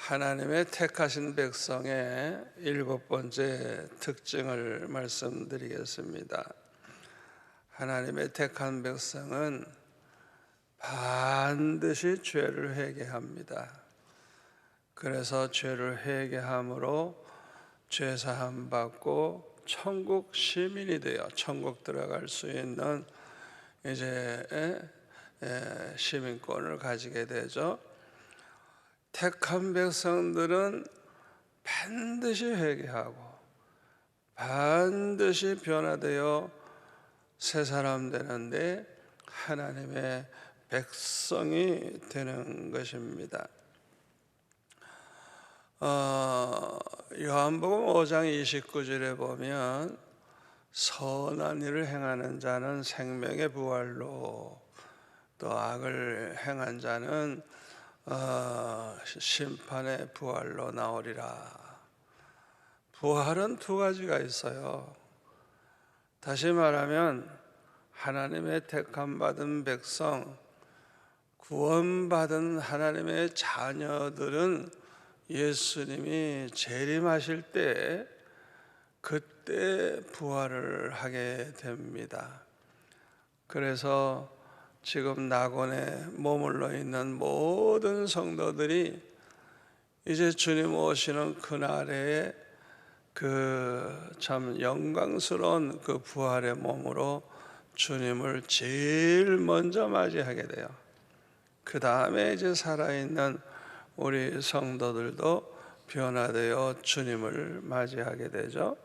하나님의 택하신 백성의 7번째 특징을 말씀드리겠습니다. 하나님의 택한 백성은 반드시 죄를 회개합니다. 그래서 죄를 회개함으로 죄사함 받고 천국 시민이 되어 천국 들어갈 수 있는 이제 시민권을 가지게 되죠. 택한 백성들은 반드시 회개하고 반드시 변화되어 새 사람 되는데 하나님의 백성이 되는 것입니다. 요한복음 5장 29절에 보면 선한 일을 행하는 자는 생명의 부활로, 또 악을 행한 자는 심판의 부활로 나오리라. 부활은 두 가지가 있어요. 다시 말하면 하나님의 택함 받은 백성, 구원받은 하나님의 자녀들은 예수님이 재림하실 때 그때 부활을 하게 됩니다. 그래서 지금 낙원에 머물러 있는 모든 성도들이 이제 주님 오시는 그날에 그 참 영광스러운 그 부활의 몸으로 주님을 제일 먼저 맞이하게 돼요. 그 다음에 이제 살아있는 우리 성도들도 변화되어 주님을 맞이하게 되죠.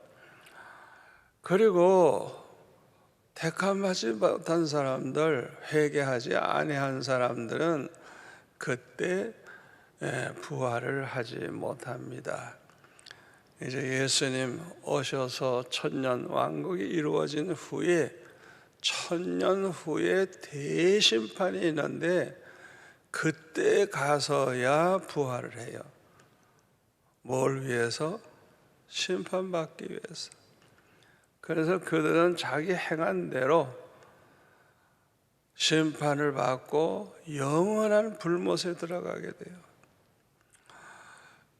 그리고 택함받지 못한 사람들, 회개하지 아니한 사람들은 그때 부활을 하지 못합니다. 이제 예수님 오셔서 천년 왕국이 이루어진 후에 천년 후에 대심판이 있는데 그때 가서야 부활을 해요. 뭘 위해서? 심판받기 위해서. 그래서 그들은 자기 행한 대로 심판을 받고 영원한 불못에 들어가게 돼요.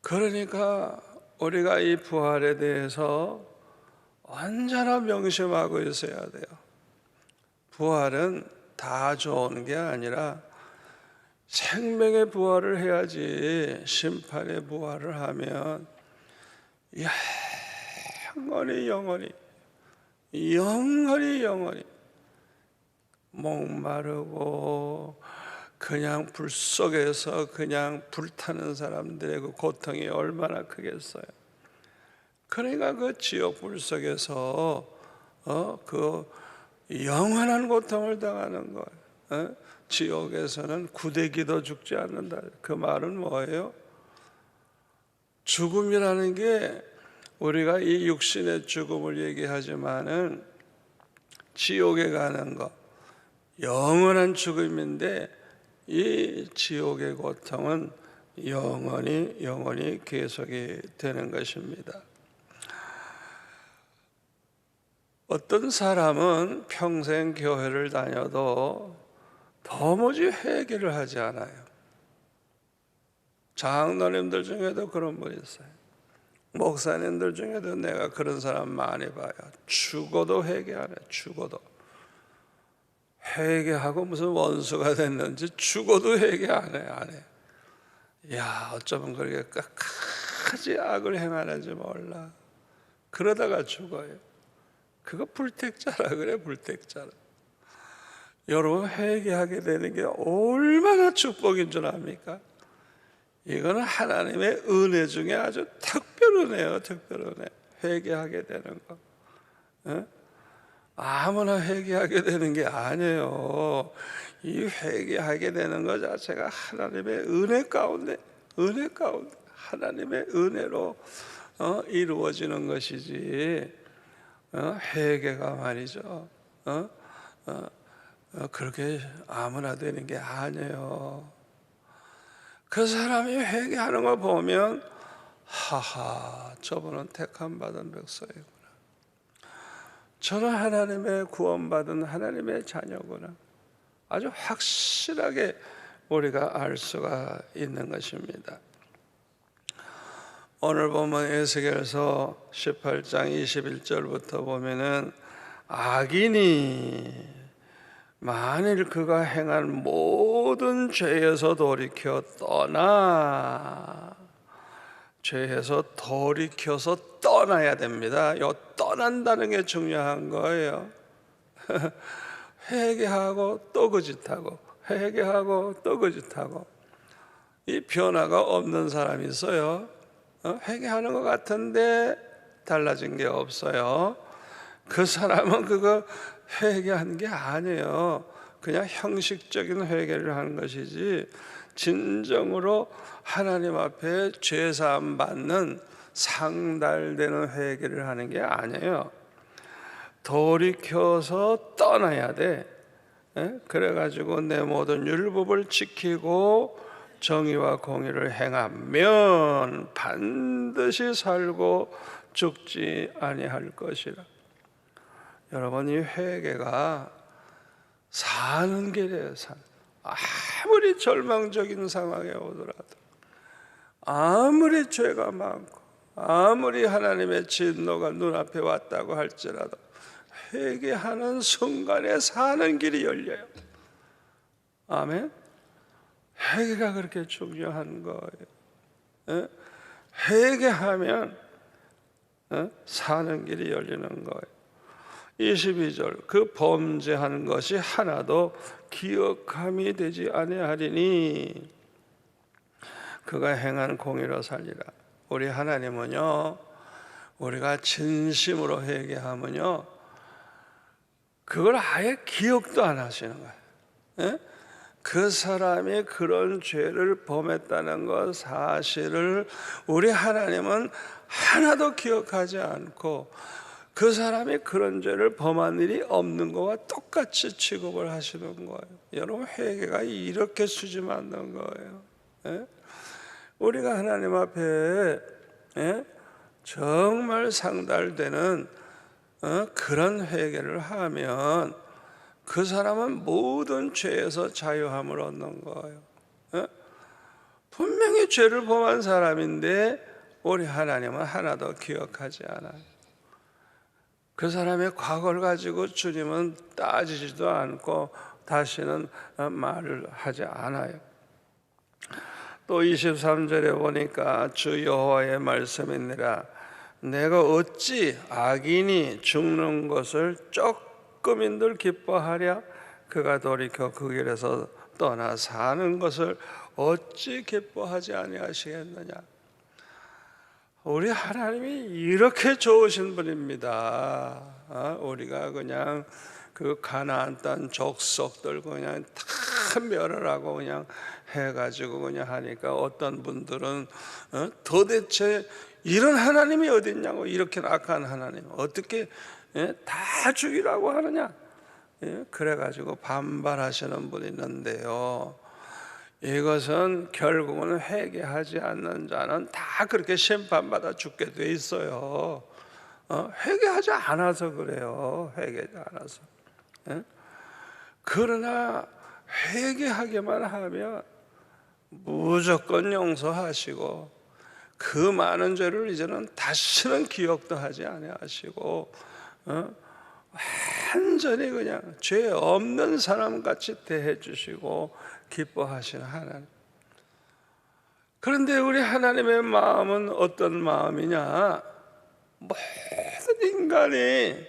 그러니까 우리가 이 부활에 대해서 언제나 명심하고 있어야 돼요. 부활은 다 좋은 게 아니라 생명의 부활을 해야지 심판의 부활을 하면 영원히 목마르고 그냥 불 속에서 그냥 불타는 사람들의 그 고통이 얼마나 크겠어요. 그러니까 그 지옥 불 속에서 그 영원한 고통을 당하는 거예요. 지옥에서는 구데기도 죽지 않는다. 그 말은 뭐예요? 죽음이라는 게 우리가 이 육신의 죽음을 얘기하지만은 지옥에 가는 것, 영원한 죽음인데 이 지옥의 고통은 영원히 계속이 되는 것입니다. 어떤 사람은 평생 교회를 다녀도 도무지 회개를 하지 않아요. 장로님들 중에도 그런 분 있어요. 목사님들 중에도 내가 그런 사람 많이 봐요. 죽어도 회개 안 해요. 죽어도. 회개하고 무슨 원수가 됐는지 죽어도 회개 안 해요. 야, 어쩌면 그렇게 끝까지 악을 행하는지 몰라. 그러다가 죽어요. 그거 불택자라 그래, 불택자라. 여러분, 회개하게 되는 게 얼마나 축복인 줄 압니까? 이거는 하나님의 은혜 중에 아주 특별 은혜예요. 특별 은혜. 회개하게 되는 거. 아무나 회개하게 되는 게 아니에요. 이 회개하게 되는 것 자체가 하나님의 은혜 가운데 하나님의 은혜로 이루어지는 것이지, 회개가 말이죠, 그렇게 아무나 되는 게 아니에요. 그 사람이 회개하는 거 보면 하하, 저분은 택함 받은 백성이구나. 저는 하나님의 구원받은 하나님의 자녀구나. 아주 확실하게 우리가 알 수가 있는 것입니다. 오늘 보면 에스겔서 18장 21절부터 보면은 악인이 만일 그가 행한 모든 죄에서 돌이켜 죄에서 돌이켜서 떠나야 됩니다. 요 떠난다는 게 중요한 거예요. 회개하고 또 거짓하고 회개하고 또 거짓하고 이 변화가 없는 사람이 있어요. 회개하는 것 같은데 달라진 게 없어요. 그 사람은 그거 회개한 게 아니에요. 그냥 형식적인 회개를 하는 것이지 진정으로 하나님 앞에 죄사함 받는 상달되는 회개를 하는 게 아니에요. 돌이켜서 떠나야 돼. 그래가지고 내 모든 율법을 지키고 정의와 공의를 행하면 반드시 살고 죽지 아니할 것이라. 여러분, 이 회개가 사는 길이에요. 아무리 절망적인 상황에 오더라도, 아무리 죄가 많고, 아무리 하나님의 진노가 눈앞에 왔다고 할지라도 회개하는 순간에 사는 길이 열려요. 아멘. 회개가 그렇게 중요한 거예요. 회개하면 사는 길이 열리는 거예요. 22절, 그 범죄한 것이 하나도 기억함이 되지 아니하리니 그가 행한 공의로 살리라. 우리 하나님은요, 우리가 진심으로 회개하면요, 그걸 아예 기억도 안 하시는 거예요. 그 사람이 그런 죄를 범했다는 것 사실을 우리 하나님은 하나도 기억하지 않고 그 사람이 그런 죄를 범한 일이 없는 것과 똑같이 취급을 하시는 거예요. 여러분, 회개가 이렇게 수지 않는 거예요. 우리가 하나님 앞에 정말 상달되는 그런 회개를 하면 그 사람은 모든 죄에서 자유함을 얻는 거예요. 분명히 죄를 범한 사람인데 우리 하나님은 하나도 기억하지 않아요. 그 사람의 과거를 가지고 주님은 따지지도 않고 다시는 말을 하지 않아요. 또 23절에 보니까 주 여호와의 말씀이니라. 내가 어찌 악인이 죽는 것을 조금인들 기뻐하랴. 그가 돌이켜 그 길에서 떠나 사는 것을 어찌 기뻐하지 아니하시겠느냐. 우리 하나님이 이렇게 좋으신 분입니다. 우리가 그냥 그 가나안 땅 족속들 그냥 다 멸하라고 그냥 해가지고 그냥 하니까 어떤 분들은 도대체 이런 하나님이 어디 있냐고, 이렇게 악한 하나님 어떻게 다 죽이라고 하느냐, 그래가지고 반발하시는 분이 있는데요, 이것은 결국은 회개하지 않는 자는 다 그렇게 심판받아 죽게 돼 있어요. 회개하지 않아서 그래요. 회개하지 않아서. 그러나 회개하기만 하면 무조건 용서하시고 그 많은 죄를 이제는 다시는 기억도 하지 아니하시고 완전히 그냥 죄 없는 사람같이 대해 주시고 기뻐하시는 하나님. 그런데 우리 하나님의 마음은 어떤 마음이냐? 모든 인간이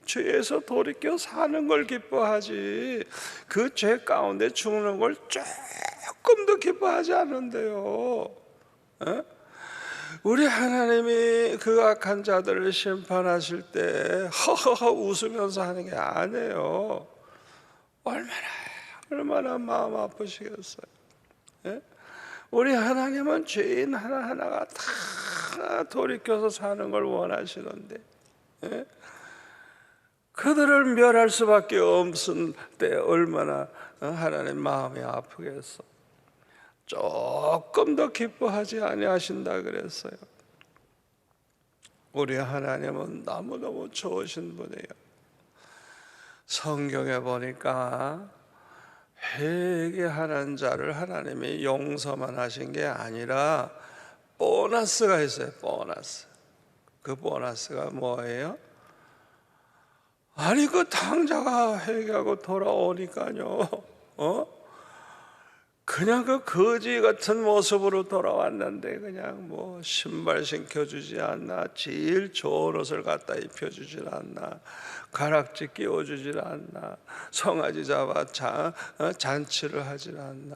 죄에서 돌이켜 사는 걸 기뻐하지 그 죄 가운데 죽는 걸 조금도 기뻐하지 않는데요. 우리 하나님이 그 악한 자들을 심판하실 때 허허허 웃으면서 하는 게 아니에요. 얼마나 마음 아프시겠어요. 우리 하나님은 죄인 하나하나가 다 돌이켜서 사는 걸 원하시는데 그들을 멸할 수밖에 없을 때 얼마나 하나님 마음이 아프겠어. 조금 더 기뻐하지 아니하신다 그랬어요. 우리 하나님은 너무너무 좋으신 분이에요. 성경에 보니까 회개하는 자를 하나님이 용서만 하신 게 아니라 보너스가 있어요. 보너스. 그 보너스가 뭐예요? 아니 그 탕자가 회개하고 돌아오니까요, 그냥 그 거지 같은 모습으로 돌아왔는데 그냥 뭐 신발 신겨주지 않나, 제일 좋은 옷을 갖다 입혀주질 않나, 가락지 끼워주질 않나, 송아지 잡아 잔치를 하질 않나.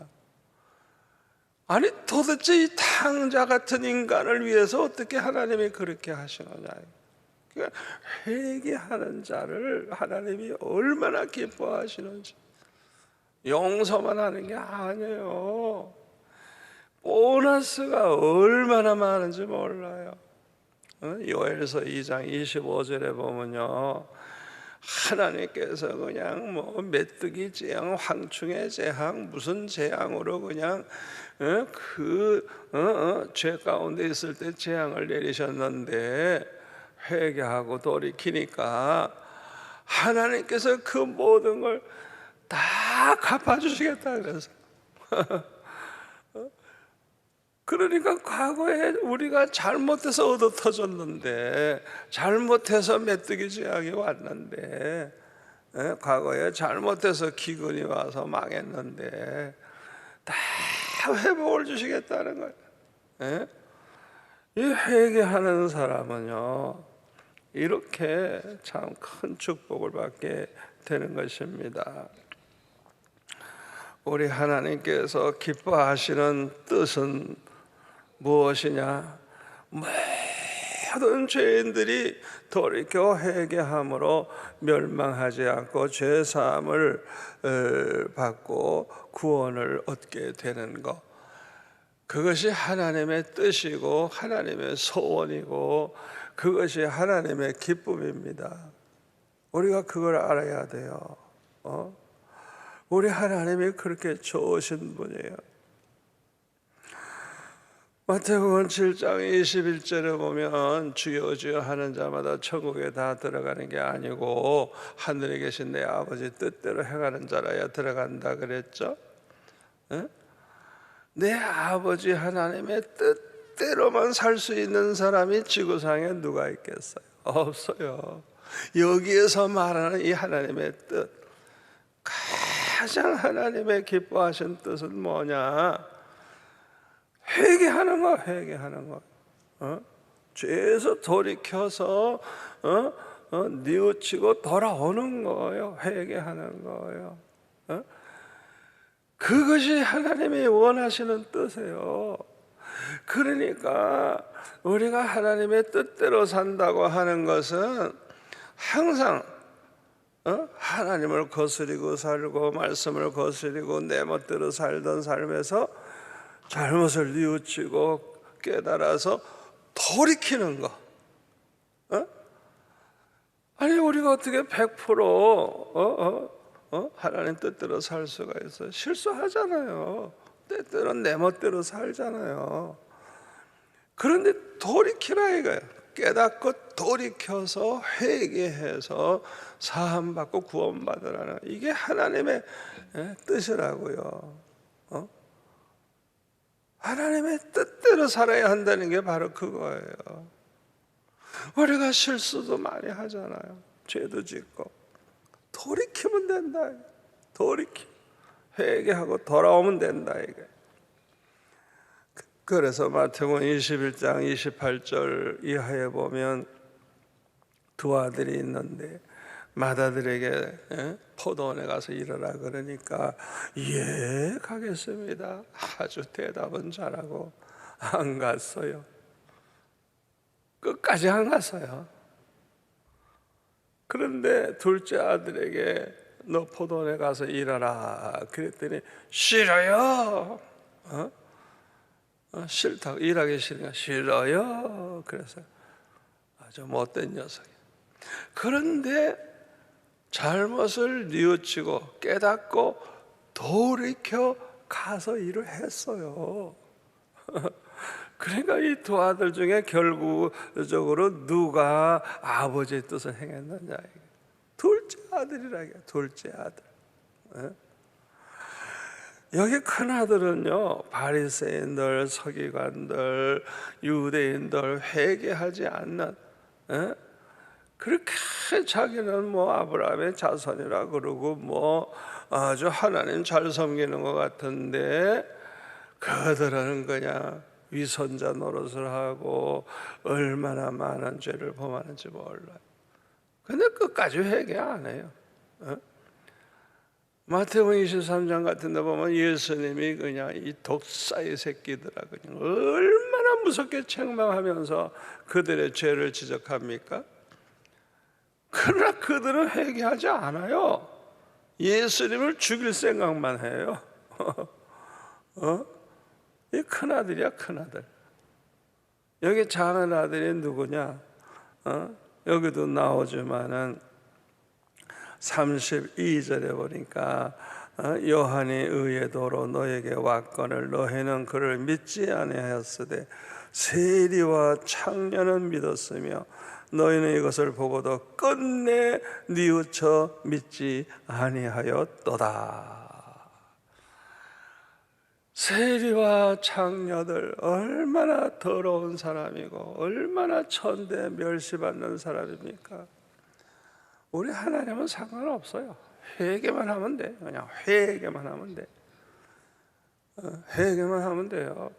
아니 도대체 이 탕자 같은 인간을 위해서 어떻게 하나님이 그렇게 하시느냐. 그러니까 회개하는 자를 하나님이 얼마나 기뻐하시는지. 용서만 하는 게 아니에요. 보너스가 얼마나 많은지 몰라요. 요엘서 2장 25절에 보면요, 하나님께서 그냥 뭐 메뚜기 재앙, 황충의 재앙, 무슨 재앙으로 그냥 죄 가운데 있을 때 재앙을 내리셨는데 회개하고 돌이키니까 하나님께서 그 모든 걸 다 갚아주시겠다 그래서. 그러니까 과거에 우리가 잘못해서 얻어 터졌는데, 잘못해서 메뚜기 재앙이 왔는데, 과거에 잘못해서 기근이 와서 망했는데 다 회복을 주시겠다는 거예요. 이 회개하는 사람은요, 이렇게 참 큰 축복을 받게 되는 것입니다. 우리 하나님께서 기뻐하시는 뜻은 무엇이냐? 모든 죄인들이 돌이켜 회개함으로 멸망하지 않고 죄 사함을 받고 구원을 얻게 되는 것. 그것이 하나님의 뜻이고 하나님의 소원이고 그것이 하나님의 기쁨입니다. 우리가 그걸 알아야 돼요. 우리 하나님이 그렇게 좋으신 분이에요. 마태복음 7장 21절에 보면 주여 주여 하는 자마다 천국에 다 들어가는 게 아니고 하늘에 계신 내 아버지 뜻대로 행하는 자라야 들어간다 그랬죠. 내 아버지 하나님의 뜻대로만 살 수 있는 사람이 지구상에 누가 있겠어요? 없어요. 여기에서 말하는 이 하나님의 뜻, 가장 하나님의 기뻐하신 뜻은 뭐냐? 회개하는 거, 회개하는 거. 죄에서 돌이켜서 뉘우치고 돌아오는 거예요. 회개하는 거예요. 그것이 하나님이 원하시는 뜻이에요. 그러니까 우리가 하나님의 뜻대로 산다고 하는 것은 항상 하나님을 거스리고 살고 말씀을 거스리고 내 멋대로 살던 삶에서 잘못을 뉘우치고 깨달아서 돌이키는 거. 아니 우리가 어떻게 100% 하나님 뜻대로 살 수가 있어요? 실수하잖아요. 때때로 내 멋대로 살잖아요. 그런데 돌이키라 이거예요. 깨닫고 돌이켜서 회개해서 사함받고 구원받으라는, 이게 하나님의 뜻이라고요. 하나님의 뜻대로 살아야 한다는 게 바로 그거예요. 우리가 실수도 많이 하잖아요. 죄도 짓고. 돌이키면 된다. 회개하고 돌아오면 된다 이게. 그래서 마태복음 21장 28절 이하에 보면 두 아들이 있는데 맏아들에게 포도원에 가서 일하라 그러니까 예 가겠습니다. 아주 대답은 잘하고 안 갔어요. 끝까지 안 갔어요. 그런데 둘째 아들에게 너 포도원에 가서 일하라 그랬더니 싫어요. 싫다고, 일하기 싫으니까 싫어요. 그래서 아주 못된 녀석이에요. 그런데 잘못을 뉘우치고 깨닫고 돌이켜 가서 일을 했어요. 그러니까 이 두 아들 중에 결국적으로 누가 아버지의 뜻을 행했느냐, 둘째 아들이라. 둘째 아들. 여기 큰아들은요, 바리새인들, 서기관들, 유대인들 회개하지 않는, 에? 그렇게 자기는 뭐 아브라함의 자손이라 그러고 뭐 아주 하나님 잘 섬기는 것 같은데, 그들은 그냥 위선자 노릇을 하고 얼마나 많은 죄를 범하는지 몰라요. 근데 끝까지 회개 안 해요. 마태복음 23장 같은 데 보면 예수님이 그냥 이 독사의 새끼들아 그냥 얼마나 무섭게 책망하면서 그들의 죄를 지적합니까? 그러나 그들은 회개하지 않아요. 예수님을 죽일 생각만 해요. 이 큰아들이야, 큰아들. 여기 작은 아들이 누구냐? 여기도 나오지만은 32절에 보니까 요한이 의의 도로 너에게 왔거늘 너희는 그를 믿지 아니하였으되 세리와 창녀는 믿었으며 너희는 이것을 보고도 끝내 뉘우쳐 믿지 아니하였도다. 세리와 창녀들 얼마나 더러운 사람이고 얼마나 천대 멸시받는 사람입니까? 우리 하나님은 상관없어요. 회개만 하면 돼. 그냥 회개만 하면 돼. 회개만 하면 돼요.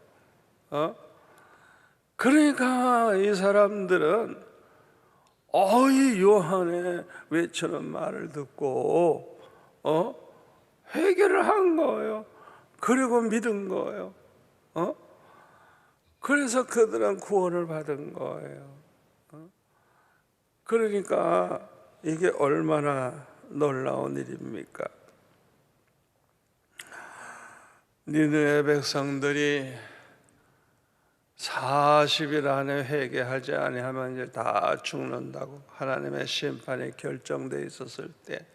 그러니까 이 사람들은 이 요한의 외치는 말을 듣고 회개를 한 거예요. 그리고 믿은 거예요. 그래서 그들은 구원을 받은 거예요. 그러니까 이게 얼마나 놀라운 일입니까? 니느웨 백성들이 40일 안에 회개하지 아니하면 이제 다 죽는다고 하나님의 심판이 결정되어 있었을 때,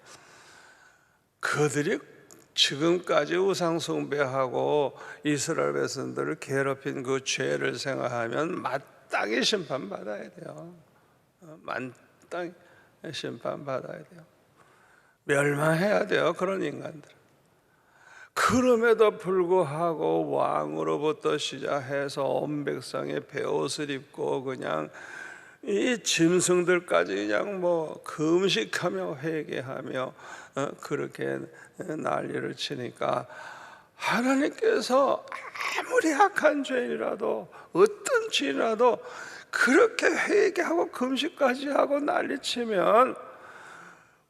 그들이 지금까지 우상 숭배하고 이스라엘 백성들을 괴롭힌 그 죄를 생각하면 마땅히 심판받아야 돼요. 마땅히 심판받아야 돼요. 멸망해야 돼요, 그런 인간들. 그럼에도 불구하고 왕으로부터 시작해서 온 백성의 베옷을 입고 그냥 이 짐승들까지 그냥 뭐 금식하며 회개하며 그렇게 난리를 치니까 하나님께서 아무리 악한 죄인이라도 어떤 죄인이라도 그렇게 회개하고 금식까지 하고 난리치면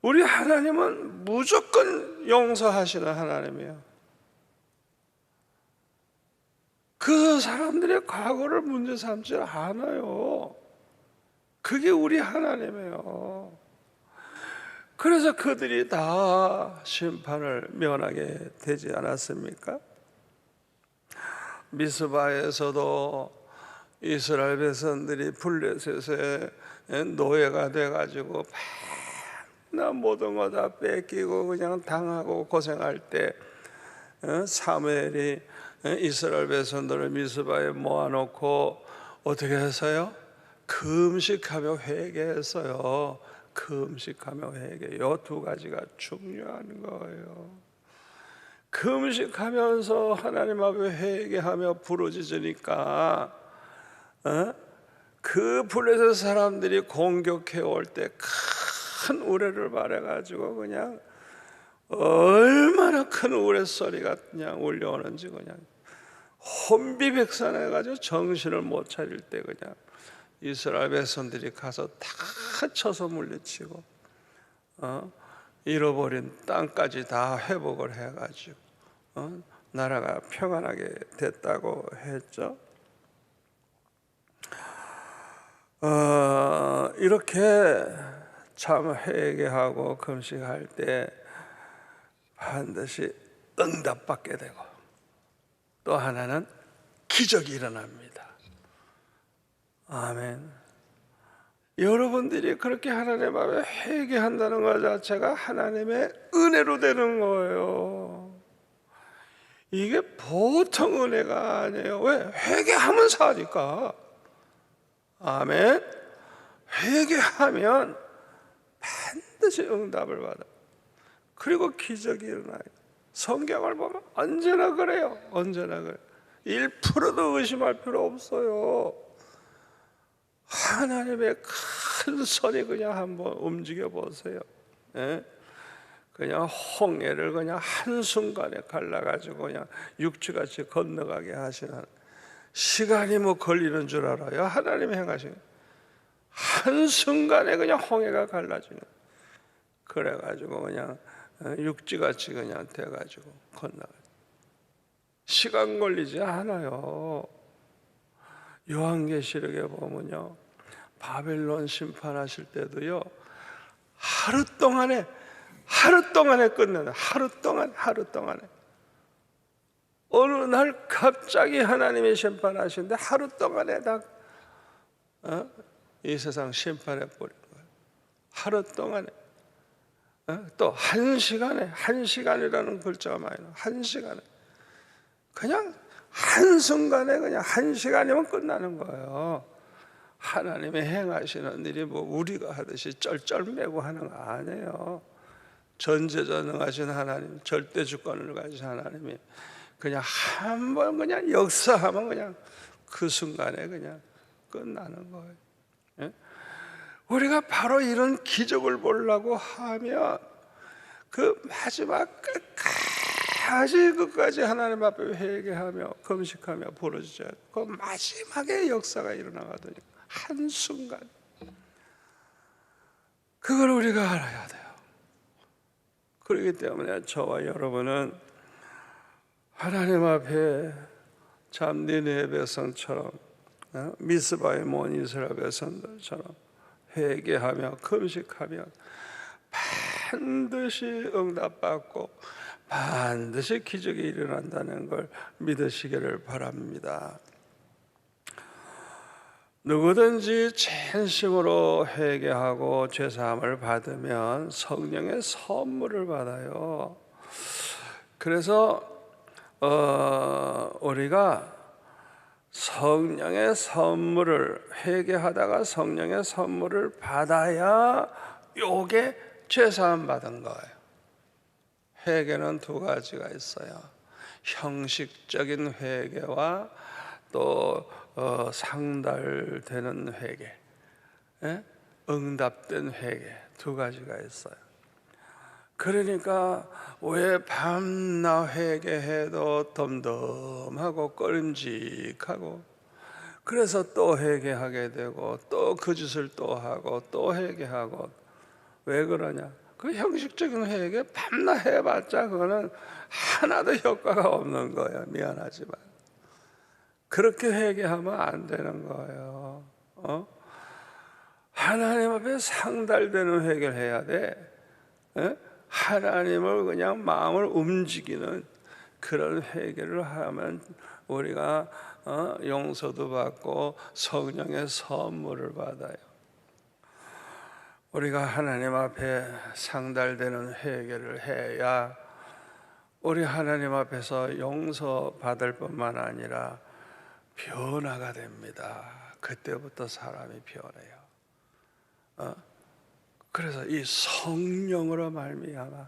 우리 하나님은 무조건 용서하시는 하나님이에요. 그 사람들의 과거를 문제 삼지 않아요. 그게 우리 하나님이에요. 그래서 그들이 다 심판을 면하게 되지 않았습니까? 미스바에서도 이스라엘 백성들이 블레셋의 노예가 돼가지고 맨날 모든 거 다 뺏기고 그냥 당하고 고생할 때 사무엘이 이스라엘 백성들을 미스바에 모아놓고 어떻게 했어요? 금식하며 회개했어요. 금식하며 회개. 이 두 가지가 중요한 거예요. 금식하면서 하나님 앞에 회개하며 부르짖으니까 그 블레셋 사람들이 공격해 올 때 큰 우레를 발해가지고 그냥 얼마나 큰 우레소리가 그냥 울려오는지 그냥 혼비백산해가지고 정신을 못 차릴 때 그냥 이스라엘 백성들이 가서 다 쳐서 물리치고 잃어버린 땅까지 다 회복을 해가지고 나라가 평안하게 됐다고 했죠. 이렇게 참 회개하고 금식할 때 반드시 응답받게 되고 또 하나는 기적이 일어납니다. 아멘. 여러분들이 그렇게 하나님 앞에 회개한다는 것 자체가 하나님의 은혜로 되는 거예요. 이게 보통 은혜가 아니에요. 왜? 회개하면 사니까. 아멘. 회개하면 반드시 응답을 받아. 그리고 기적이 일어나요. 성경을 보면 언제나 그래요. 언제나 그래요. 1%도 의심할 필요 없어요. 하나님의 큰 손이 그냥 한번 움직여 보세요. 예? 그냥 홍해를 그냥 한순간에 갈라가지고 그냥 육지같이 건너가게 하시는, 시간이 뭐 걸리는 줄 알아요? 하나님이 행하시는, 한순간에 그냥 홍해가 갈라지는, 그래가지고 그냥 육지같이 그냥 돼가지고 건너가. 시간 걸리지 않아요. 요한계시록에 보면요, 바벨론 심판하실 때도요, 하루 동안에 끝내는, 하루 동안에 어느 날 갑자기 하나님이 심판하시는데 하루 동안에 다 이 세상 심판해 버리는 거예요. 하루 동안에. 또 한 시간이라는 글자가 많이 나와요. 한 시간에 그냥 한순간에 그냥 한 시간이면 끝나는 거예요. 하나님이 행하시는 일이 뭐 우리가 하듯이 쩔쩔매고 하는 거 아니에요. 전지전능하신 하나님, 절대주권을 가지신 하나님이 그냥 한번 그냥 역사하면 그냥 그 순간에 그냥 끝나는 거예요. 예? 우리가 바로 이런 기적을 보려고 하면 그 마지막 끝까지 하나님 앞에 회개하며 금식하며 부르짖어야 돼. 그 마지막에 역사가 일어나거든요. 한순간. 그걸 우리가 알아야 돼요. 그렇기 때문에 저와 여러분은 하나님 앞에 잠니느의 백성처럼, 미스바의 온 이스라엘 백성들처럼 회개하며 금식하면 반드시 응답받고 반드시 기적이 일어난다는 걸 믿으시기를 바랍니다. 누구든지 진심으로 회개하고 죄사함을 받으면 성령의 선물을 받아요. 그래서 우리가 성령의 선물을, 회개하다가 성령의 선물을 받아야 요게 죄사함 받은 거예요. 회개는 두 가지가 있어요. 형식적인 회개와 또 상달되는 회개, 응답된 회개, 두 가지가 있어요. 그러니까 왜 밤낮 회개해도 덤덤하고 꺼림직하고, 그래서 또 회개하게 되고 또 그 짓을 또 하고 또 회개하고, 왜 그러냐? 그 형식적인 회개 밤낮 해봤자 그거는 하나도 효과가 없는 거예요. 미안하지만 그렇게 회개하면 안 되는 거예요. 하나님 앞에 상달되는 회개를 해야 돼. 하나님을 그냥 마음을 움직이는 그런 회개를 하면 우리가 용서도 받고 성령의 선물을 받아요. 우리가 하나님 앞에 상달되는 회개를 해야 우리 하나님 앞에서 용서받을 뿐만 아니라 변화가 됩니다. 그때부터 사람이 변해요. 그래서 이 성령으로 말미암아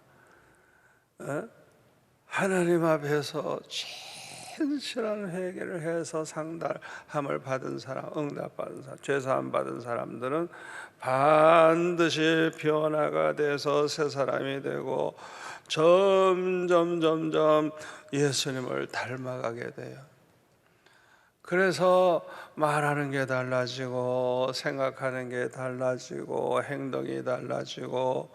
하나님 앞에서 진실한 회개를 해서 상달함을 받은 사람, 응답받은 사람, 죄사함 받은 사람들은 반드시 변화가 돼서 새 사람이 되고 점점 예수님을 닮아가게 돼요. 그래서 말하는 게 달라지고 생각하는 게 달라지고 행동이 달라지고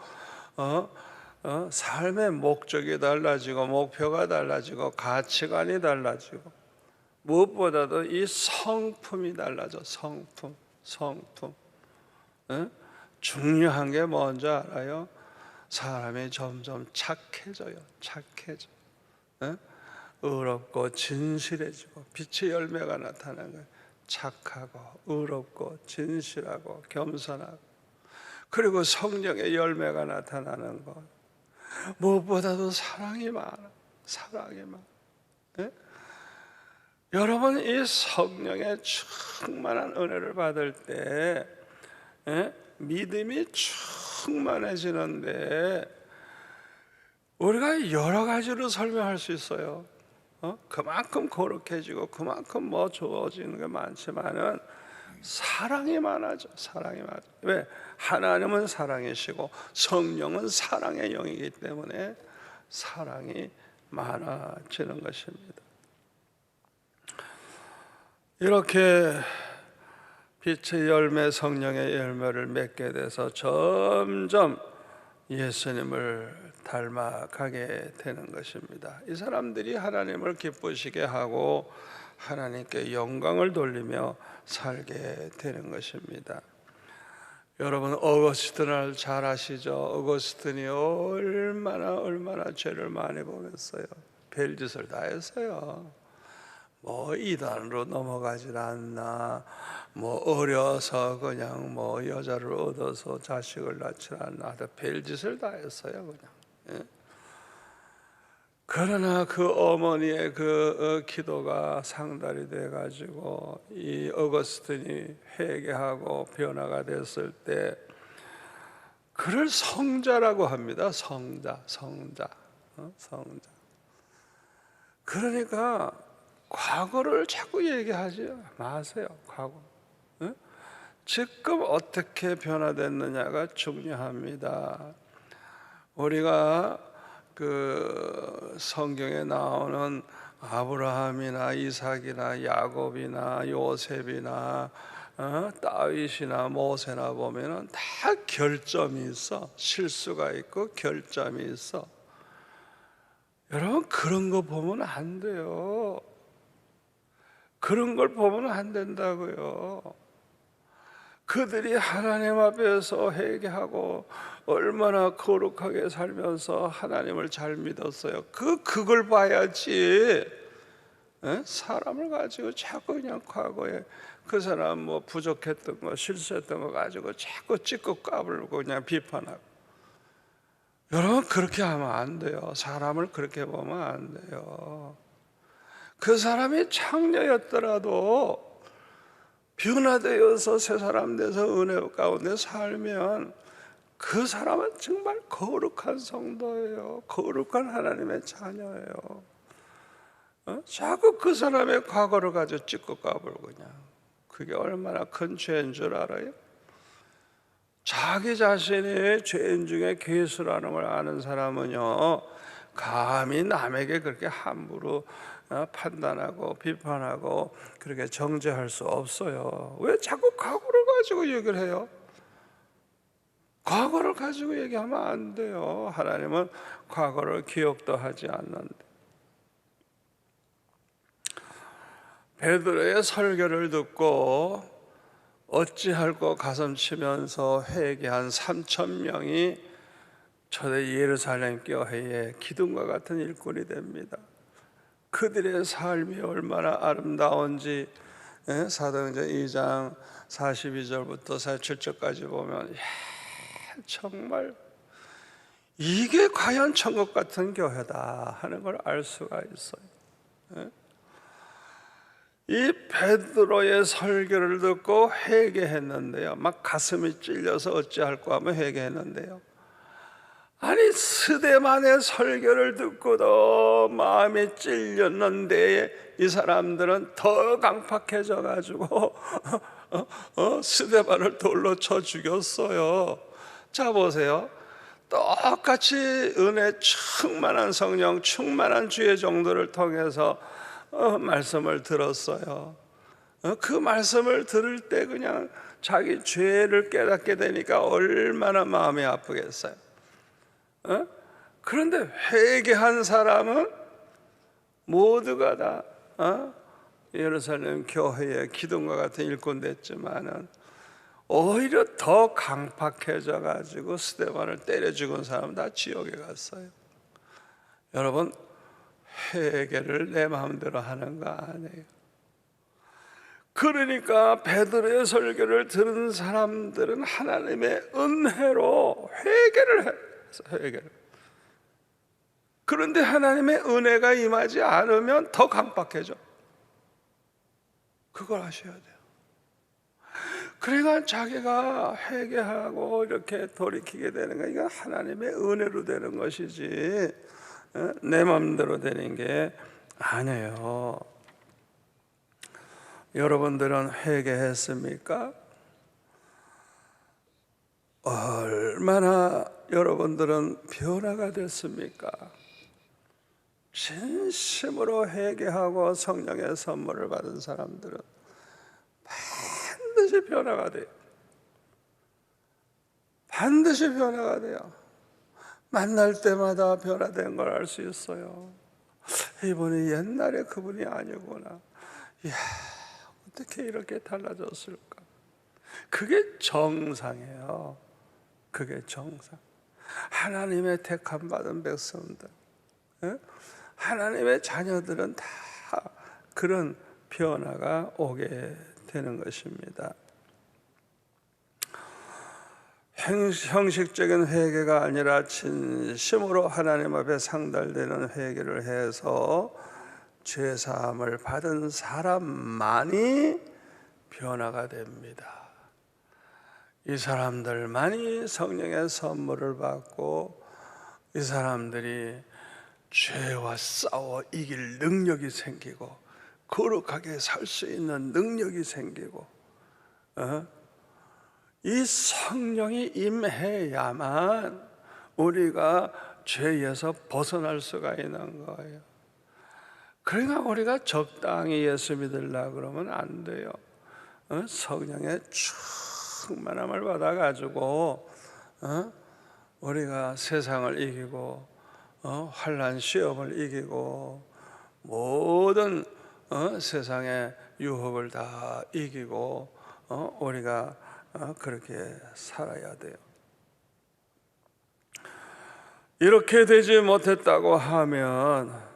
삶의 목적이 달라지고 목표가 달라지고 가치관이 달라지고, 무엇보다도 이 성품이 달라져. 성품. 중요한 게 뭔지 알아요? 사람이 점점 착해져요. 의롭고 진실해지고 빛의 열매가 나타나는 거예요. 착하고 의롭고 진실하고 겸손하고, 그리고 성령의 열매가 나타나는 것. 무엇보다도 사랑이 많아. 여러분, 이 성령의 충만한 은혜를 받을 때 믿음이 충만해지는데, 우리가 여러 가지로 설명할 수 있어요. 그만큼 거룩해지고 그만큼 뭐 좋아지는 게 많지만은 사랑이 많아져. 사랑이 많아. 왜? 하나님은 사랑이시고 성령은 사랑의 영이기 때문에 사랑이 많아지는 것입니다. 이렇게 빛의 열매, 성령의 열매를 맺게 돼서 점점 예수님을 닮아가게 되는 것입니다. 이 사람들이 하나님을 기쁘시게 하고 하나님께 영광을 돌리며 살게 되는 것입니다. 여러분, 어거스틴을 잘 아시죠? 어거스틴이 얼마나 죄를 많이 범했어요. 별짓을 다 했어요. 뭐 이단으로 넘어가질 않나, 뭐 어려서 그냥 뭐 여자를 얻어서 자식을 낳지 않나, 별짓을 다 했어요 그냥. 예? 그러나 그 어머니의 그 기도가 상달이 돼가지고 이 어거스틴이 회개하고 변화가 됐을 때 그를 성자라고 합니다. 성자. 그러니까 과거를 자꾸 얘기하지 마세요. 과거. 예? 지금 어떻게 변화됐느냐가 중요합니다. 우리가 그 성경에 나오는 아브라함이나 이삭이나 야곱이나 요셉이나 다윗이나 모세나 보면은 다 결점이 있어. 실수가 있고 결점이 있어. 여러분, 그런 거 보면 안 돼요. 그런 걸 보면 안 된다고요. 그들이 하나님 앞에서 회개하고 얼마나 거룩하게 살면서 하나님을 잘 믿었어요. 그걸 봐야지. 사람을 가지고 자꾸 그냥 과거에 그 사람 뭐 부족했던 거, 실수했던 거 가지고 자꾸 찌고 까불고 그냥 비판하고. 여러분, 그렇게 하면 안 돼요. 사람을 그렇게 보면 안 돼요. 그 사람이 창녀였더라도 변화되어서 새 사람 돼서 은혜 가운데 살면 그 사람은 정말 거룩한 성도예요. 거룩한 하나님의 자녀예요. 자꾸 그 사람의 과거를 가지고 찢고 까불고 그냥. 그게 얼마나 큰 죄인 줄 알아요? 자기 자신이 죄인 중에 괴수라는 걸 아는 사람은요, 감히 남에게 그렇게 함부로 판단하고 비판하고 그렇게 정죄할 수 없어요. 왜 자꾸 과거를 가지고 얘기를 해요? 과거를 가지고 얘기하면 안 돼요. 하나님은 과거를 기억도 하지 않는데. 베드로의 설교를 듣고 어찌할꼬 가슴치면서 회개한 3,000명이 초대 예루살렘 교회의 기둥과 같은 일꾼이 됩니다. 그들의 삶이 얼마나 아름다운지 사도행전 2장 42절부터 47절까지 보면 정말 이게 과연 천국 같은 교회다 하는 걸 알 수가 있어요. 이 베드로의 설교를 듣고 회개했는데요, 막 가슴이 찔려서 어찌할꼬 하며 회개했는데요, 아니 스데반의 설교를 듣고도 마음이 찔렸는데 이 사람들은 더 강팍해져 가지고 스데반을 돌로 쳐 죽였어요. 자 보세요, 똑같이 은혜 충만한 성령 충만한 주의 종들을 통해서 말씀을 들었어요. 그 말씀을 들을 때 그냥 자기 죄를 깨닫게 되니까 얼마나 마음이 아프겠어요. 그런데 회개한 사람은 모두가 다 예루살렘 교회의 기둥과 같은 일꾼 됐지만은 오히려 더 강팍해져 가지고 스데반을 때려 죽은 사람은 다 지옥에 갔어요. 여러분, 회개를 내 마음대로 하는 거 아니에요. 그러니까 베드로의 설교를 들은 사람들은 하나님의 은혜로 회개를 해요. 회개를. 그런데 하나님의 은혜가 임하지 않으면 더 강팍해져. 그걸 아셔야 돼요. 그러니까 자기가 회개하고 이렇게 돌이키게 되는 거, 이건 하나님의 은혜로 되는 것이지 내 마음대로 되는 게 아니에요. 여러분들은 회개했습니까? 얼마나 여러분들은 변화가 됐습니까? 진심으로 회개하고 성령의 선물을 받은 사람들은 반드시 변화가 돼요. 반드시 변화가 돼요. 만날 때마다 변화된 걸 알 수 있어요. 이분이 옛날에 그분이 아니구나. 이야, 어떻게 이렇게 달라졌을까? 그게 정상이에요. 그게 정상. 하나님의 택함 받은 백성들, 하나님의 자녀들은 다 그런 변화가 오게 되는 것입니다. 형식적인 회개가 아니라 진심으로 하나님 앞에 상달되는 회개를 해서 죄사함을 받은 사람만이 변화가 됩니다. 이 사람들만이 성령의 선물을 받고, 이 사람들이 죄와 싸워 이길 능력이 생기고 거룩하게 살 수 있는 능력이 생기고, 이 성령이 임해야만 우리가 죄에서 벗어날 수가 있는 거예요. 그러니까 우리가 적당히 예수 믿으려고 그러면 안 돼요. 성령의 충만함을 받아가지고 우리가 세상을 이기고 환난 시험을 이기고 모든 세상의 유혹을 다 이기고 우리가 그렇게 살아야 돼요. 이렇게 되지 못했다고 하면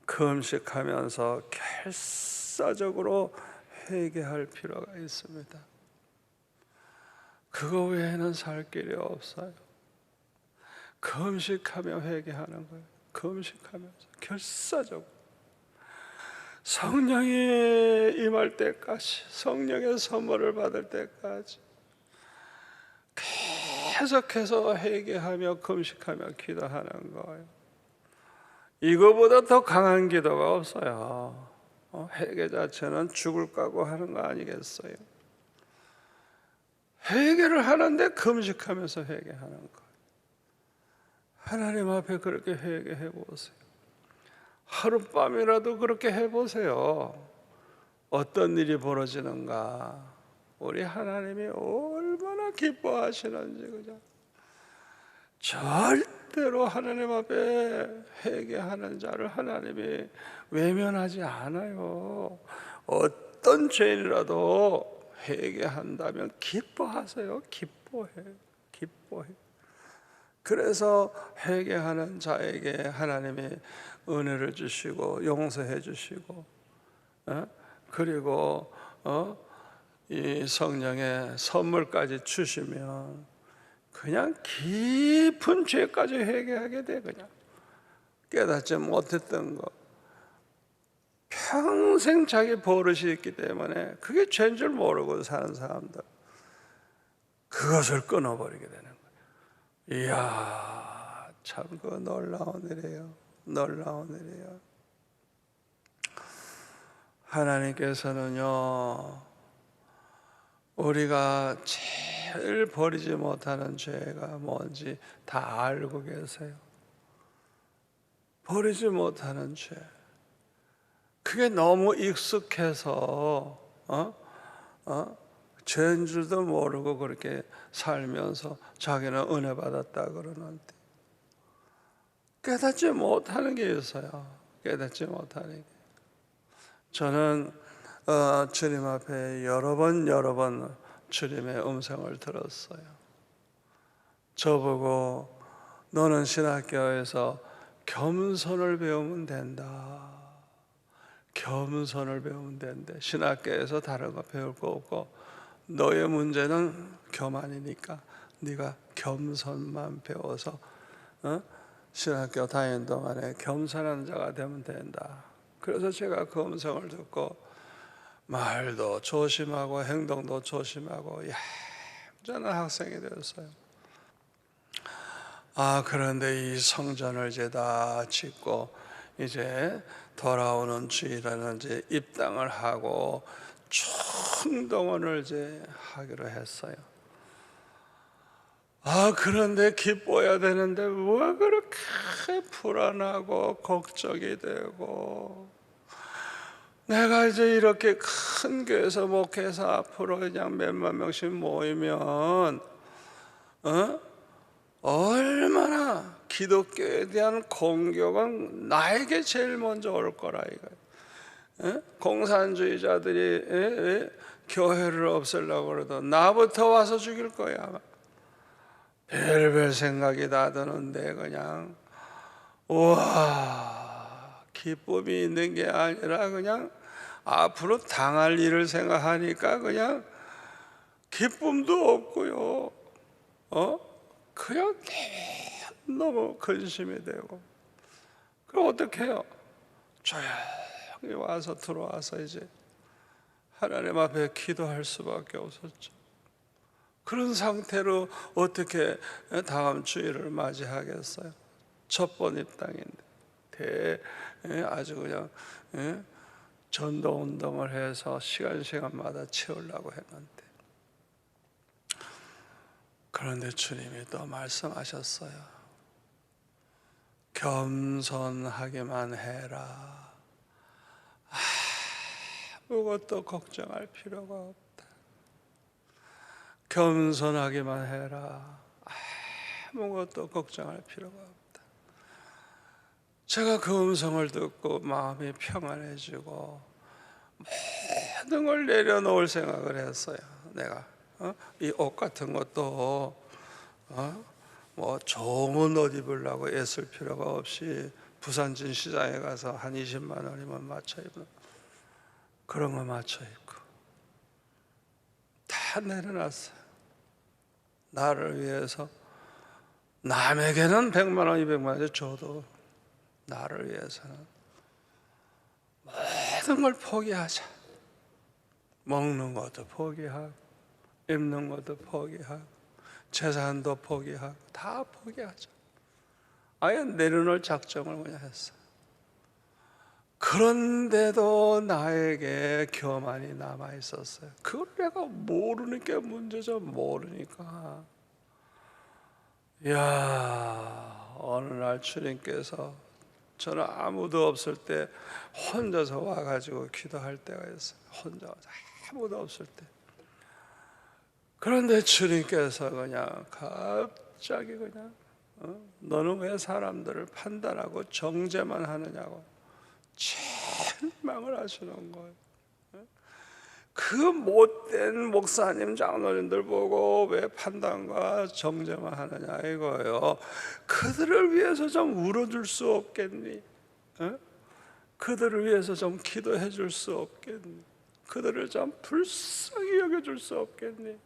금식하면서 결사적으로 회개할 필요가 있습니다. 그거 외에는 살 길이 없어요. 금식하며 회개하는 거예요. 금식하면서 결사적으로 성령이 임할 때까지, 성령의 선물을 받을 때까지 계속해서 회개하며 금식하며 기도하는 거예요. 이거보다 더 강한 기도가 없어요. 회개 자체는 죽을 각오 하는 거 아니겠어요? 회개를 하는데 금식하면서 회개하는 거예요. 하나님 앞에 그렇게 회개해 보세요. 하룻밤이라도 그렇게 해보세요. 어떤 일이 벌어지는가, 우리 하나님이 얼마나 기뻐하시는지. 그죠? 절대로 하나님 앞에 회개하는 자를 하나님이 외면하지 않아요. 어떤 죄인이라도 회개한다면 기뻐하세요. 기뻐해. 그래서 회개하는 자에게 하나님이 은혜를 주시고 용서해 주시고, 그리고 이 성령의 선물까지 주시면 그냥 깊은 죄까지 회개하게 돼. 그냥 깨닫지 못했던 거, 평생 자기 버릇이 있기 때문에 그게 죄인 줄 모르고 사는 사람들, 그것을 끊어버리게 되는 거예요. 이야, 참 그 놀라운 일이에요. 놀라운 일이에요. 하나님께서는요, 우리가 제일 버리지 못하는 죄가 뭔지 다 알고 계세요. 버리지 못하는 죄, 그게 너무 익숙해서 죄인 줄도 모르고 그렇게 살면서 자기는 은혜 받았다 그러는데 깨닫지 못하는 게 있어요. 깨닫지 못하는 게. 저는 주님 앞에 여러 번 주님의 음성을 들었어요. 저보고 너는 신학교에서 겸손을 배우면 된다. 겸손을 배우면 된대. 신학교에서 다른 거 배울 거 없고 너의 문제는 교만이니까 네가 겸손만 배워서 신학교 다니는 동안에 겸손한 자가 되면 된다. 그래서 제가 그 음성을 듣고 말도 조심하고 행동도 조심하고 얌전한 학생이 되었어요. 그런데 이 성전을 이제 다 짓고 이제 돌아오는 주일에는 이제 입당을 하고 충동원을 이제 하기로 했어요. 그런데 기뻐야 되는데 왜 그렇게 불안하고 걱정이 되고, 내가 이제 이렇게 큰 교회에서 목회해서 앞으로 그냥 몇만 명씩 모이면 얼마나 기독교에 대한 공격은 나에게 제일 먼저 올 거라 이거예요. 공산주의자들이 교회를 없애려고 그래도 나부터 와서 죽일 거야 아마. 별별 생각이 다 드는데 그냥 우와, 기쁨이 있는 게 아니라 그냥 앞으로 당할 일을 생각하니까 그냥 기쁨도 없고요. 그냥 너무 근심이 되고. 그럼 어떻게 해요? 조용히 와서 들어와서 이제 하나님 앞에 기도할 수밖에 없었죠. 그런 상태로 어떻게 다음 주일을 맞이하겠어요? 첫 번 입당인데 아주 그냥 전도운동을 해서 시간마다 채우려고 했는데, 그런데 주님이 또 말씀하셨어요. 겸손하게만 해라. 아무것도 걱정할 필요가 없다. 겸손하게만 해라. 아무것도 걱정할 필요가 없다. 제가 그 음성을 듣고 마음이 평안해지고 모든 걸 내려놓을 생각을 했어요. 내가 이 옷 같은 것도 뭐 좋은 옷 입으려고 애쓸 필요가 없이 부산진 시장에 가서 한 20만 원이면 맞춰 입는 그런 거 맞춰 입고 다 내려놨어요. 나를 위해서. 남에게는 100만 원, 200만 원 줘도 나를 위해서는 모든 걸 포기하자. 먹는 것도 포기하고, 입는 것도 포기하고, 재산도 포기하고, 다 포기하자. 아예 내려놓을 작정을 그냥 했어요. 그런데도 나에게 교만이 남아 있었어요. 그걸 내가 모르니까 문제죠. 모르니까. 어느 날 주님께서 저는 아무도 없을 때 혼자서 와가지고 기도할 때가 있어요. 혼자 아무도 없을 때. 그런데 주님께서 그냥 갑자기 그냥 너는 왜 사람들을 판단하고 정죄만 하느냐고 책망을 하시는 거예요. 그 못된 목사님 장로님들 보고 왜 판단과 정죄만 하느냐 이거예요. 그들을 위해서 좀 울어줄 수 없겠니? 그들을 위해서 좀 기도해 줄 수 없겠니? 그들을 좀 불쌍히 여겨줄 수 없겠니?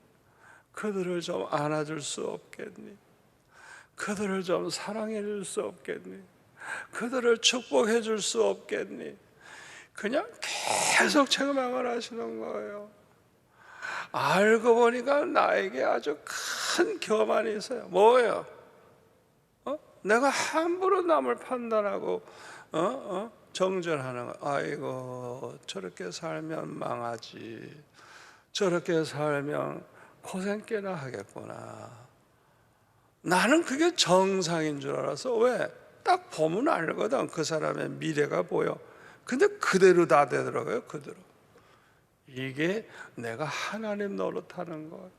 그들을 좀 안아줄 수 없겠니? 그들을 좀 사랑해 줄 수 없겠니? 그들을 축복해 줄 수 없겠니? 그냥 계속 책망을 하시는 거예요. 알고 보니까 나에게 아주 큰 교만이 있어요. 뭐예요? 내가 함부로 남을 판단하고 정죄하는 거. 아이고, 저렇게 살면 망하지. 저렇게 살면 고생 꽤나 하겠구나. 나는 그게 정상인 줄 알아서. 왜? 딱 보면 알거든. 그 사람의 미래가 보여. 근데 그대로 다 되더라고요. 그대로. 이게 내가 하나님 노릇하는 거예요.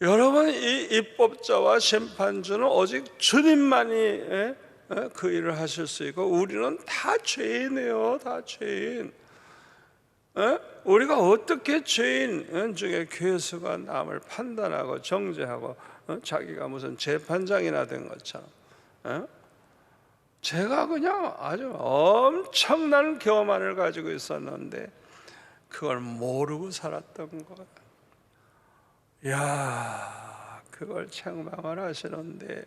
여러분, 이 입법자와 심판주는 오직 주님만이 그 일을 하실 수 있고, 우리는 다 죄인이에요. 다 죄인. 우리가 어떻게 죄인 중에 괴수가 남을 판단하고 정죄하고 자기가 무슨 재판장이나 된 것처럼 제가 그냥 아주 엄청난 교만을 가지고 있었는데 그걸 모르고 살았던 거예요. 그걸 책망을 하시는데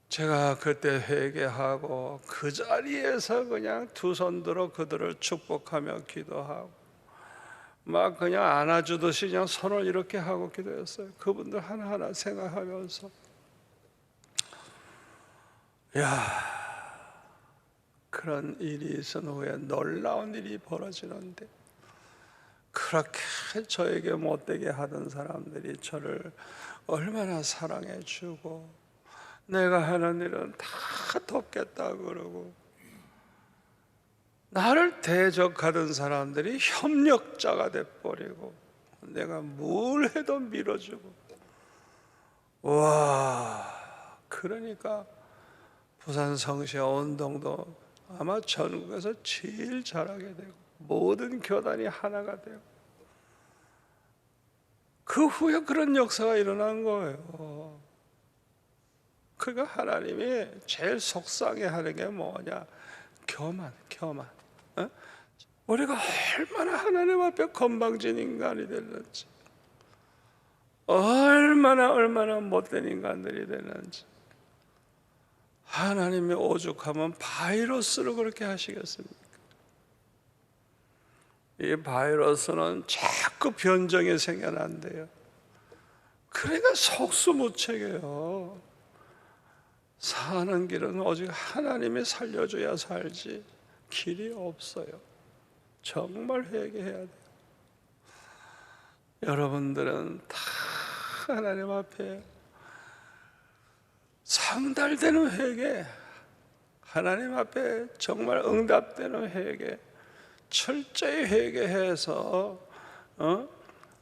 제가 그때 회개하고 그 자리에서 그냥 두 손 들어 그들을 축복하며 기도하고 막 그냥 안아주듯이 그냥 손을 이렇게 하고 기도했어요. 그분들 하나하나 생각하면서 그런 일이 있은 후에 놀라운 일이 벌어지는데, 그렇게 저에게 못되게 하던 사람들이 저를 얼마나 사랑해 주고 내가 하는 일은 다 돕겠다 그러고, 나를 대적하던 사람들이 협력자가 돼버리고 내가 뭘 해도 밀어주고, 그러니까 부산 성시와 운동도 아마 전국에서 제일 잘하게 되고 모든 교단이 하나가 되고, 그 후에 그런 역사가 일어난 거예요. 그러니까 하나님이 제일 속상해하는 게 뭐냐? 교만. 어? 우리가 얼마나 하나님 앞에 건방진 인간이 됐는지, 얼마나 못된 인간들이 됐는지. 하나님이 오죽하면 바이러스로 그렇게 하시겠습니까? 이 바이러스는 자꾸 변종이 생겨난대요. 그러니까 속수무책이에요. 사는 길은 오직 하나님이 살려줘야 살지 길이 없어요. 정말 회개해야 돼요. 여러분들은 다 하나님 앞에 상달되는 회개, 하나님 앞에 정말 응답되는 회개, 철저히 회개해서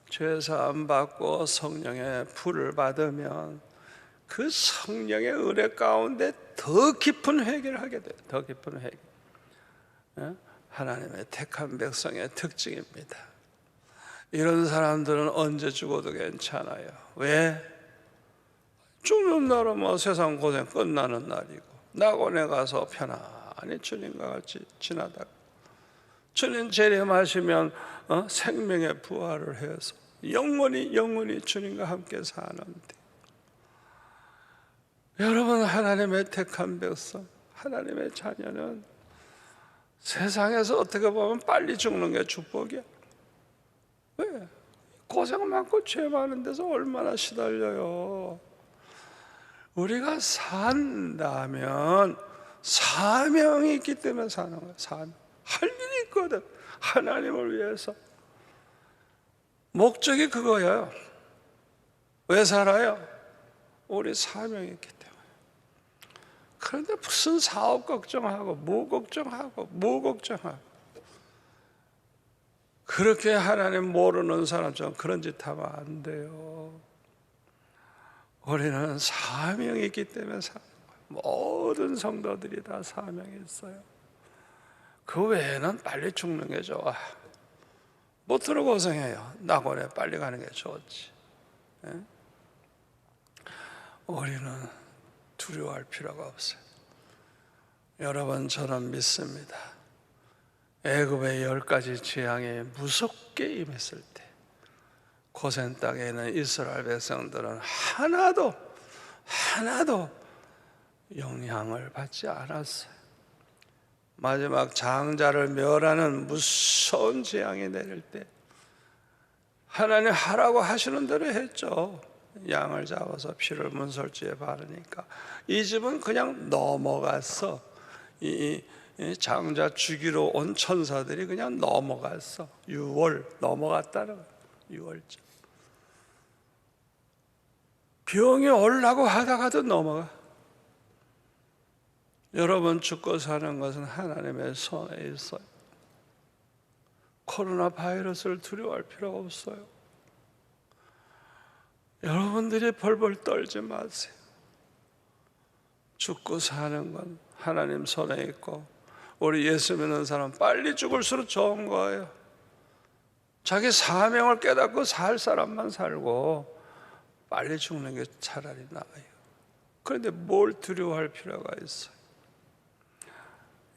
죄사함 받고 성령의 불을 받으면 그 성령의 은혜 가운데 더 깊은 회개를 하게 돼요. 더 깊은 회개. 하나님의 택한 백성의 특징입니다. 이런 사람들은 언제 죽어도 괜찮아요. 왜? 죽는 날은 뭐 세상 고생 끝나는 날이고, 낙원에 가서 편안히 주님과 같이 지나다가 주님 재림하시면 생명의 부활을 해서 영원히 주님과 함께 사는데, 여러분 하나님의 택한 백성, 하나님의 자녀는 세상에서 어떻게 보면 빨리 죽는 게 축복이야. 왜? 고생 많고 죄 많은 데서 얼마나 시달려요. 우리가 산다면 사명이 있기 때문에 사는 거야. 사명. 할 일이 있거든. 하나님을 위해서. 목적이 그거예요. 왜 살아요? 우리 사명이 있기 때문에. 그런데 무슨 사업 걱정하고 뭐 걱정하고 그렇게 하나님 모르는 사람처럼 그런 짓 하면 안 돼요. 우리는 사명이 있기 때문에 사는 거예요. 모든 성도들이 다 사명이 있어요. 그 외에는 빨리 죽는 게 좋아. 못들어 고생해요. 낙원에 빨리 가는 게 좋지. 우리는 두려워할 필요가 없어요. 여러분, 저는 믿습니다. 애굽의 10가지 재앙이 무섭게 임했을 때 고센 땅에 있는 이스라엘 백성들은 하나도 영향을 받지 않았어요. 마지막 장자를 멸하는 무서운 재앙이 내릴 때 하나님 하라고 하시는 대로 했죠. 양을 잡아서 피를 문설주에 바르니까 이 집은 그냥 넘어갔어. 이 장자 죽이러 온 천사들이 그냥 넘어갔어. 6월 넘어갔다는 거예요. 6월째. 병이 오려고 하다가도 넘어가. 여러분, 죽고 사는 것은 하나님의 손에 있어요. 코로나 바이러스를 두려워할 필요가 없어요. 여러분들이 벌벌 떨지 마세요. 죽고 사는 건 하나님 손에 있고, 우리 예수 믿는 사람 빨리 죽을수록 좋은 거예요. 자기 사명을 깨닫고 살 사람만 살고 빨리 죽는 게 차라리 나아요. 그런데 뭘 두려워할 필요가 있어요?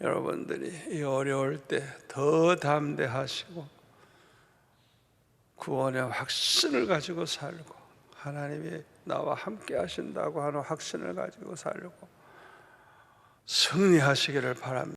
여러분들이 이 어려울 때 더 담대하시고 구원의 확신을 가지고 살고 하나님이 나와 함께 하신다고 하는 확신을 가지고 살고 승리하시기를 바랍니다.